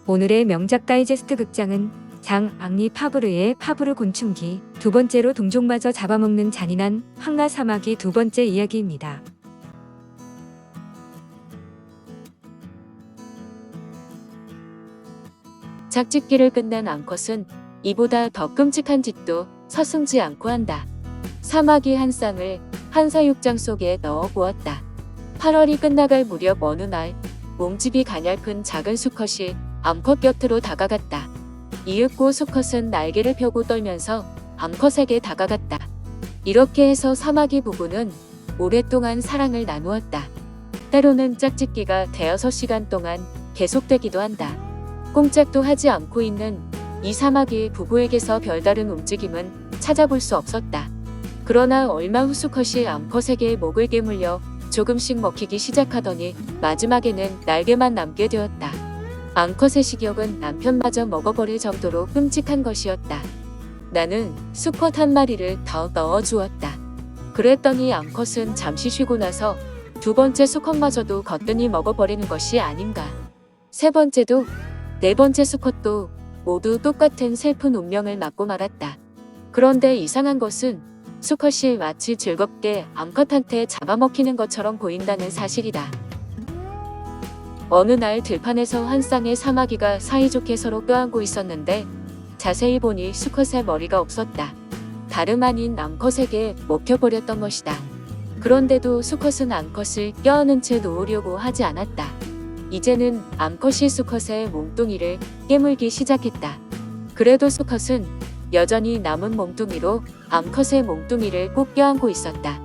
오늘의 명작 다이제스트 극장은 장 앙리 파브르의 파브르 곤충기, 두 번째로 동족마저 잡아먹는 잔인한 황라 사마귀 두 번째 이야기입니다. 작짓기를 끝낸 앙컷은 이보다 더 끔찍한 짓도 서슴지 않고 한다. 사마귀 한 쌍을 한 사육장 속에 넣어 보았다. 8월이 끝나갈 무렵 어느 날 몸집이 가냘픈 작은 수컷이 암컷 곁으로 다가갔다. 이윽고 수컷은 날개를 펴고 떨면서 암컷에게 다가갔다. 이렇게 해서 사마귀 부부는 오랫동안 사랑을 나누었다. 때로는 짝짓기가 대여섯 시간 동안 계속되기도 한다. 꼼짝도 하지 않고 있는 이 사마귀 부부에게서 별다른 움직임은 찾아볼 수 없었다. 그러나 얼마 후 수컷이 암컷에게 목을 깨물려 조금씩 먹히기 시작하더니 마지막에는 날개만 남게 되었다. 암컷의 식욕은 남편마저 먹어버릴 정도로 끔찍한 것이었다. 나는 수컷 한 마리를 더 넣어주었다. 그랬더니 암컷은 잠시 쉬고 나서 두 번째 수컷마저도 거뜬히 먹어버리는 것이 아닌가. 세 번째도 네 번째 수컷도 모두 똑같은 슬픈 운명을 맞고 말았다. 그런데 이상한 것은 수컷이 마치 즐겁게 암컷한테 잡아먹히는 것처럼 보인다는 사실이다. 어느 날 들판에서 한 쌍의 사마귀가 사이좋게 서로 껴안고 있었는데 자세히 보니 수컷의 머리가 없었다. 다름 아닌 암컷에게 먹혀버렸던 것이다. 그런데도 수컷은 암컷을 껴안은 채 놓으려고 하지 않았다. 이제는 암컷이 수컷의 몸뚱이를 깨물기 시작했다. 그래도 수컷은 여전히 남은 몸뚱이로 암컷의 몸뚱이를 꼭 껴안고 있었다.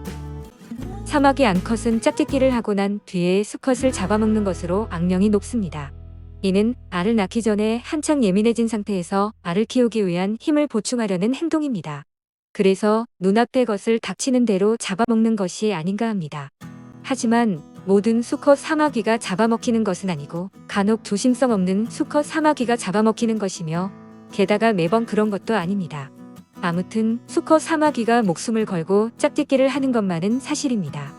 사마귀 암컷은 짝짓기를 하고 난 뒤에 수컷을 잡아먹는 것으로 악명이 높습니다. 이는 알을 낳기 전에 한창 예민해진 상태에서 알을 키우기 위한 힘을 보충하려는 행동입니다. 그래서 눈앞의 것을 닥치는 대로 잡아먹는 것이 아닌가 합니다. 하지만 모든 수컷 사마귀가 잡아먹히는 것은 아니고 간혹 조심성 없는 수컷 사마귀가 잡아먹히는 것이며 게다가 매번 그런 것도 아닙니다. 아무튼 수컷 사마귀가 목숨을 걸고 짝짓기를 하는 것만은 사실입니다.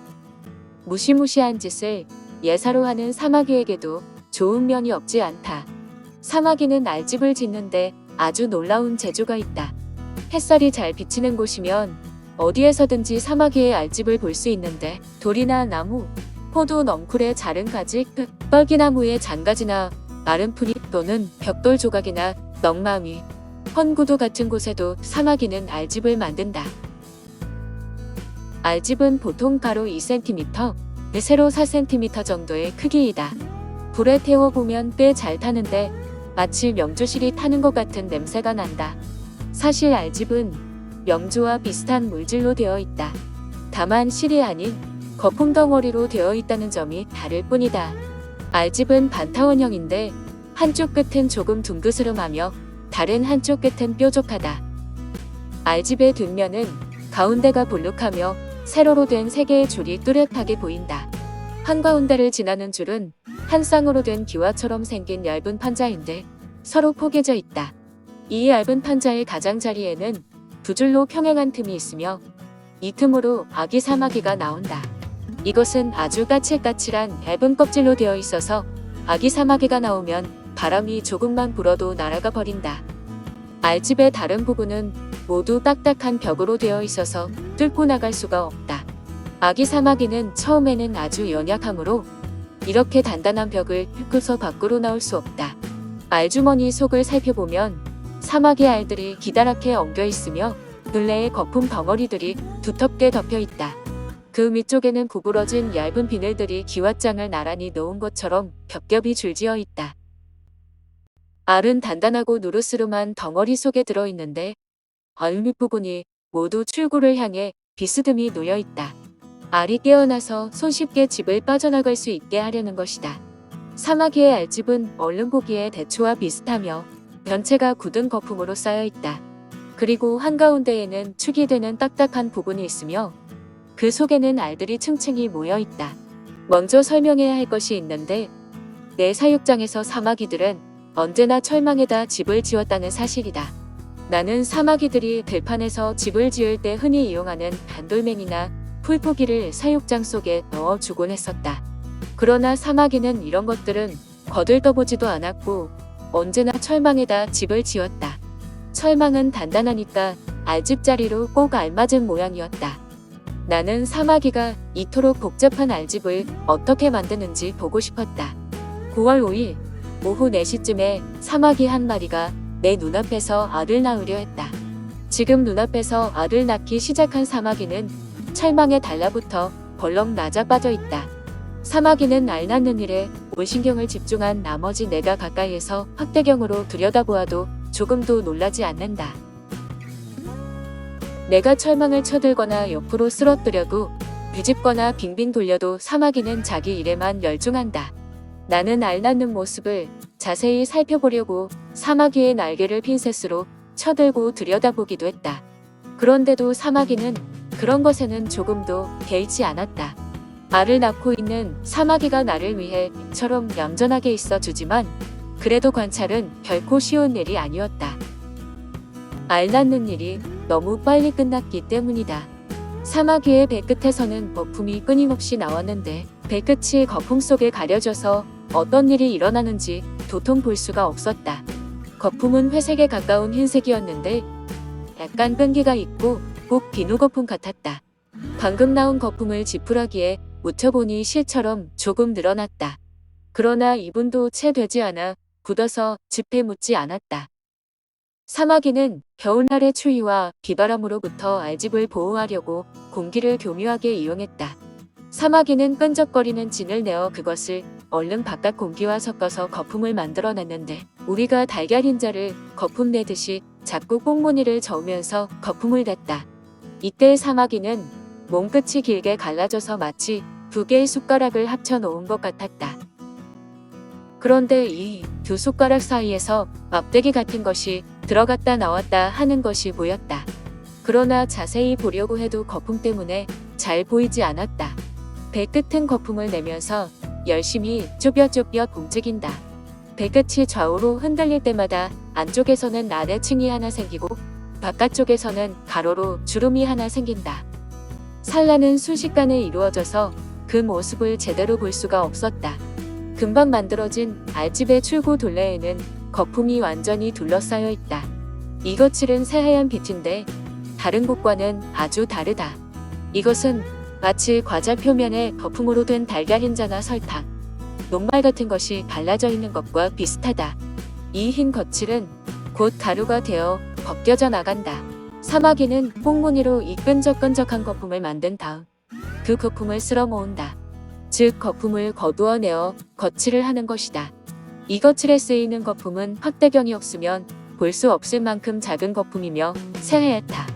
무시무시한 짓을 예사로 하는 사마귀에게도 좋은 면이 없지 않다. 사마귀는 알집을 짓는데 아주 놀라운 재주가 있다. 햇살이 잘 비치는 곳이면 어디에서든지 사마귀의 알집을 볼 수 있는데 돌이나 나무, 포도 넝쿨의 자른 가지, 뻘기나무의 잔가지나 마른 풀이 또는 벽돌 조각이나 넝마미, 헌구두 같은 곳에도 사마귀는 알집을 만든다. 알집은 보통 가로 2cm, 세로 4cm 정도의 크기이다. 불에 태워보면 꽤 잘 타는데 마치 명주실이 타는 것 같은 냄새가 난다. 사실 알집은 명주와 비슷한 물질로 되어 있다. 다만 실이 아닌 거품 덩어리로 되어 있다는 점이 다를 뿐이다. 알집은 반타원형인데 한쪽 끝은 조금 둥그스름하며 다른 한쪽 끝은 뾰족하다. 알집의 뒷면은 가운데가 볼록하며 세로로 된 세 개의 줄이 뚜렷하게 보인다. 한가운데를 지나는 줄은 한 쌍으로 된 기와처럼 생긴 얇은 판자인데 서로 포개져 있다. 이 얇은 판자의 가장자리에는 두 줄로 평행한 틈이 있으며 이 틈으로 아기 사마귀가 나온다. 이것은 아주 까칠까칠한 얇은 껍질로 되어 있어서 아기 사마귀가 나오면 바람이 조금만 불어도 날아가 버린다. 알집의 다른 부분은 모두 딱딱한 벽으로 되어 있어서 뚫고 나갈 수가 없다. 아기 사마귀는 처음에는 아주 연약하므로 이렇게 단단한 벽을 뚫고서 밖으로 나올 수 없다. 알주머니 속을 살펴보면 사마귀 알들이 기다랗게 엉겨 있으며 둘레에 거품 덩어리들이 두텁게 덮여 있다. 그 위쪽에는 구부러진 얇은 비늘들이 기왓장을 나란히 놓은 것처럼 겹겹이 줄지어 있다. 알은 단단하고 누르스름한 덩어리 속에 들어있는데 알 밑부분이 모두 출구를 향해 비스듬히 놓여 있다. 알이 깨어나서 손쉽게 집을 빠져나갈 수 있게 하려는 것이다. 사마귀의 알집은 얼른 보기에 대추와 비슷하며 변체가 굳은 거품으로 쌓여 있다. 그리고 한가운데에는 축이 되는 딱딱한 부분이 있으며 그 속에는 알들이 층층이 모여 있다. 먼저 설명해야 할 것이 있는데 내 사육장에서 사마귀들은 언제나 철망에다 집을 지었다는 사실이다. 나는 사마귀들이 들판에서 집을 지을 때 흔히 이용하는 반돌멩이나 풀포기를 사육장 속에 넣어주곤 했었다. 그러나 사마귀는 이런 것들은 거들떠보지도 않았고 언제나 철망에다 집을 지었다. 철망은 단단하니까 알집자리로 꼭 알맞은 모양이었다. 나는 사마귀가 이토록 복잡한 알집을 어떻게 만드는지 보고 싶었다. 9월 5일 오후 4시쯤에 사마귀 한 마리가 내 눈앞에서 알을 낳으려 했다. 지금 눈앞에서 알을 낳기 시작한 사마귀는 철망에 달라붙어 벌렁 낮아 빠져 있다. 사마귀는 알 낳는 일에 온 신경을 집중한 나머지 내가 가까이에서 확대경으로 들여다보아도 조금도 놀라지 않는다. 내가 철망을 쳐들거나 옆으로 쓰러뜨려도 뒤집거나 빙빙 돌려도 사마귀는 자기 일에만 열중한다. 나는 알 낳는 모습을 자세히 살펴보려고 사마귀의 날개를 핀셋으로 쳐들고 들여다보기도 했다. 그런데도 사마귀는 그런 것에는 조금도 개의치 않았다. 알을 낳고 있는 사마귀가 나를 위해 이처럼 얌전하게 있어 주지만 그래도 관찰은 결코 쉬운 일이 아니었다. 알 낳는 일이 너무 빨리 끝났기 때문이다. 사마귀의 배끝에서는 거품이 끊임없이 나왔는데 배끝이 거품 속에 가려져서 어떤 일이 일어나는지 도통 볼 수가 없었다. 거품은 회색에 가까운 흰색이었는데 약간 끈기가 있고 꼭 비누 거품 같았다. 방금 나온 거품을 지푸라기에 묻혀보니 실처럼 조금 늘어났다. 그러나 2분도 채 되지 않아 굳어서 짚에 묻지 않았다. 사마귀는 겨울날의 추위와 비바람으로부터 알집을 보호하려고 공기를 교묘하게 이용했다. 사마귀는 끈적거리는 진을 내어 그것을 얼른 바깥 공기와 섞어서 거품을 만들어냈는데 우리가 달걀 흰자를 거품 내듯이 자꾸 꽁무니를 저으면서 거품을 냈다. 이때 사마귀는 몸끝이 길게 갈라져서 마치 2개의 숟가락을 합쳐 놓은 것 같았다. 그런데 이 2숟가락 사이에서 막대기 같은 것이 들어갔다 나왔다 하는 것이 보였다. 그러나 자세히 보려고 해도 거품 때문에 잘 보이지 않았다. 배끝은 거품을 내면서 열심히 쪼뼛쪼뼛 움직인다. 배끝이 좌우로 흔들릴 때마다 안쪽에서는 아래층이 하나 생기고 바깥쪽에서는 가로로 주름이 하나 생긴다. 산란은 순식간에 이루어져서 그 모습을 제대로 볼 수가 없었다. 금방 만들어진 알집의 출구 둘레에는 거품이 완전히 둘러싸여 있다. 이 거칠은 새하얀 빛인데 다른 곳과는 아주 다르다. 이것은 마치 과자 표면에 거품으로 된 달걀 흰자나 설탕, 녹말 같은 것이 발라져 있는 것과 비슷하다. 이 흰 거칠은 곧 가루가 되어 벗겨져 나간다. 사마귀는 꽁무니로 이 끈적끈적한 거품을 만든 다음 그 거품을 쓸어 모은다. 즉 거품을 거두어내어 거칠을 하는 것이다. 이 거칠에 쓰이는 거품은 확대경이 없으면 볼 수 없을 만큼 작은 거품이며 새하얗다.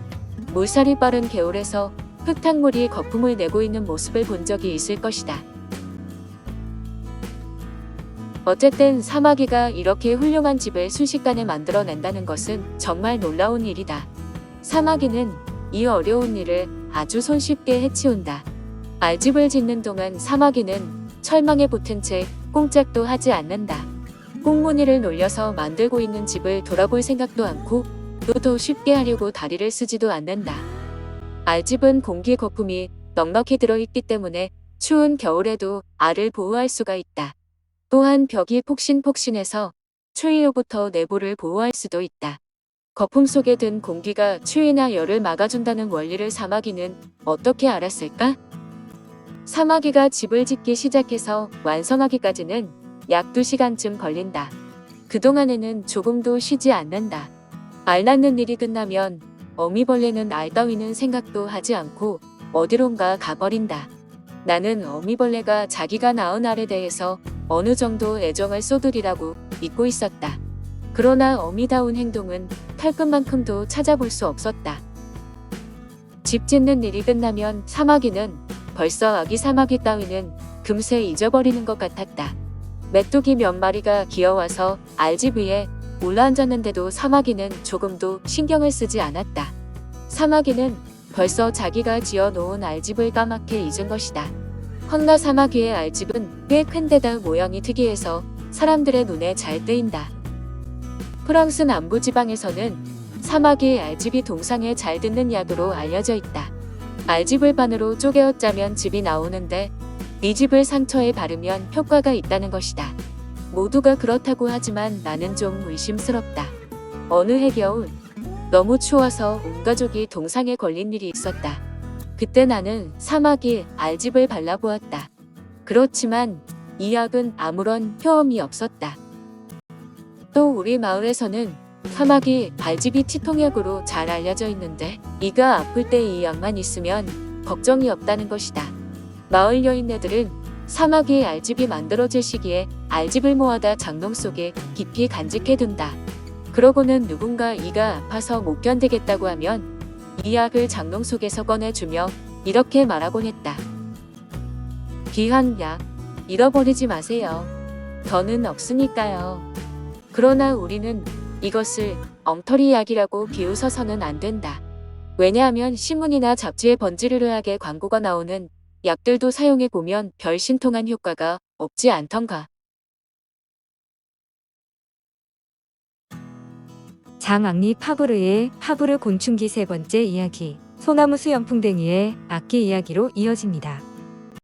물살이 빠른 개울에서 흙탕물이 거품을 내고 있는 모습을 본 적이 있을 것이다. 어쨌든 사마귀가 이렇게 훌륭한 집을 순식간에 만들어낸다는 것은 정말 놀라운 일이다. 사마귀는 이 어려운 일을 아주 손쉽게 해치운다. 알집을 짓는 동안 사마귀는 철망에 붙은 채 꼼짝도 하지 않는다. 꽁무니를 놀려서 만들고 있는 집을 돌아볼 생각도 않고 또 더 쉽게 하려고 다리를 쓰지도 않는다. 알집은 공기 거품이 넉넉히 들어있기 때문에 추운 겨울에도 알을 보호할 수가 있다. 또한 벽이 폭신폭신해서 추위로부터 내부를 보호할 수도 있다. 거품 속에 든 공기가 추위나 열을 막아준다는 원리를 사마귀는 어떻게 알았을까? 사마귀가 집을 짓기 시작해서 완성하기까지는 약 2시간쯤 걸린다. 그동안에는 조금도 쉬지 않는다. 알 낳는 일이 끝나면 어미벌레는 알 따위는 생각도 하지 않고 어디론가 가버린다. 나는 어미벌레가 자기가 낳은 알에 대해서 어느 정도 애정을 쏟으리라고 믿고 있었다. 그러나 어미다운 행동은 털끝만큼도 찾아볼 수 없었다. 집 짓는 일이 끝나면 사마귀는 벌써 아기 사마귀 따위는 금세 잊어버리는 것 같았다. 메뚜기 몇 마리가 기어와서 알집 위에 올라앉았는데도 사마귀는 조금도 신경을 쓰지 않았다. 사마귀는 벌써 자기가 지어놓은 알집을 까맣게 잊은 것이다. 황나 사마귀의 알집은 꽤 큰데다 모양이 특이해서 사람들의 눈에 잘 뜨인다. 프랑스 남부지방에서는 사마귀의 알집이 동상에 잘 듣는 약으로 알려져 있다. 알집을 반으로 쪼개어 짜면 즙이 나오는데 이 즙을 상처에 바르면 효과가 있다는 것이다. 모두가 그렇다고 하지만 나는 좀 의심스럽다. 어느 해 겨울 너무 추워서 온 가족이 동상에 걸린 일이 있었다. 그때 나는 사마귀 알집을 발라보았다. 그렇지만 이 약은 아무런 효험이 없었다. 또 우리 마을에서는 사마귀 알집이 치통약으로 잘 알려져 있는데 이가 아플 때 이 약만 있으면 걱정이 없다는 것이다. 마을 여인네들은 사마귀 알집이 만들어질 시기에 알집을 모아다 장롱 속에 깊이 간직해둔다. 그러고는 누군가 이가 아파서 못 견디겠다고 하면 이 약을 장롱 속에서 꺼내주며 이렇게 말하곤 했다. 귀한 약, 잃어버리지 마세요. 더는 없으니까요. 그러나 우리는 이것을 엉터리 약이라고 비웃어서는 안 된다. 왜냐하면 신문이나 잡지에 번지르르하게 광고가 나오는 약들도 사용해보면 별 신통한 효과가 없지 않던가. 장앙리 파브르의 파브르 곤충기 세 번째 이야기, 소나무 수연풍뎅이의 악기 이야기로 이어집니다.